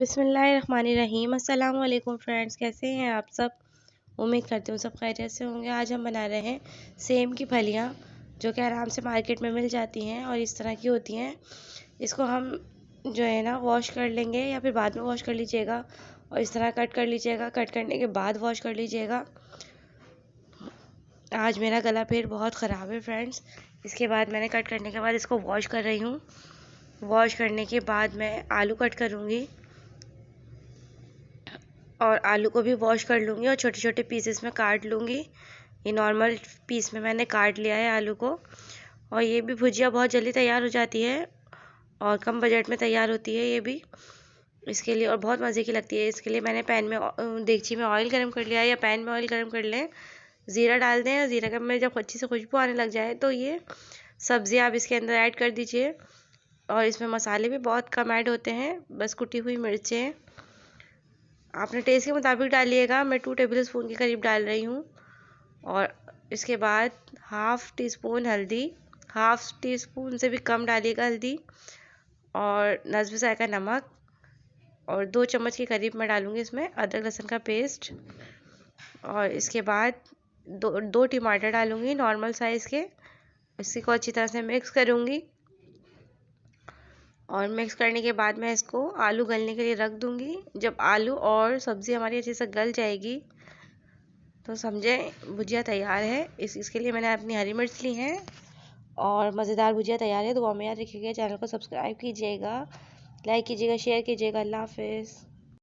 बिस्मिल्लाहिर्रहमानिर्रहीम। अस्सलाम वालेकुम फ्रेंड्स, कैसे हैं आप सब? उम्मीद करती हूँ सब खैरियत से होंगे। आज हम बना रहे हैं सेम की फलियाँ, जो कि आराम से मार्केट में मिल जाती हैं और इस तरह की होती हैं। इसको हम जो है ना वॉश कर लेंगे या फिर बाद में वॉश कर लीजिएगा और इस तरह कट कर लीजिएगा। कट करने के बाद वॉश कर लीजिएगा। आज मेरा गला पेट बहुत ख़राब है फ्रेंड्स, इसके बाद मैंने कट करने के बाद इसको वॉश कर रही हूँ। वॉश करने के बाद मैं आलू कट करूँगी और आलू को भी वॉश कर लूँगी और छोटे छोटे पीसेस में काट लूँगी। ये नॉर्मल पीस में मैंने काट लिया है आलू को। और ये भी भुजिया बहुत जल्दी तैयार हो जाती है और कम बजट में तैयार होती है ये भी, इसके लिए और बहुत मज़े की लगती है। इसके लिए मैंने पैन में देगची में ऑयल गर्म कर लिया है, या पैन में ऑयल गर्म कर लें। ज़ीरा डाल दें और ज़ीरा का में जब अच्छी से खुशबू आने लग जाए तो ये सब्ज़ी आप इसके अंदर ऐड कर दीजिए। और इसमें मसाले भी बहुत कम ऐड होते हैं, बस कुटी हुई मिर्चें आपने टेस्ट के मुताबिक डालिएगा। मैं 2 टेबल स्पून के करीब डाल रही हूँ। और इसके बाद हाफ़ टी स्पून हल्दी, हाफ़ टी स्पून से भी कम डालिएगा हल्दी, और नस्ब जायका नमक, और 2 चम्मच के करीब मैं डालूँगी इसमें अदरक लहसुन का पेस्ट। और इसके बाद दो टमाटर डालूँगी नॉर्मल साइज़ के। इसी को अच्छी तरह से मिक्स करूँगी और मिक्स करने के बाद मैं इसको आलू गलने के लिए रख दूँगी। जब आलू और सब्ज़ी हमारी अच्छे से गल जाएगी तो समझें भुजिया तैयार है। इसके लिए मैंने अपनी हरी मिर्च ली है और मज़ेदार भुजिया तैयार है। दुआ में याद रखिएगा, चैनल को सब्सक्राइब कीजिएगा, लाइक कीजिएगा, शेयर कीजिएगा। अल्लाह हाफ़िज़।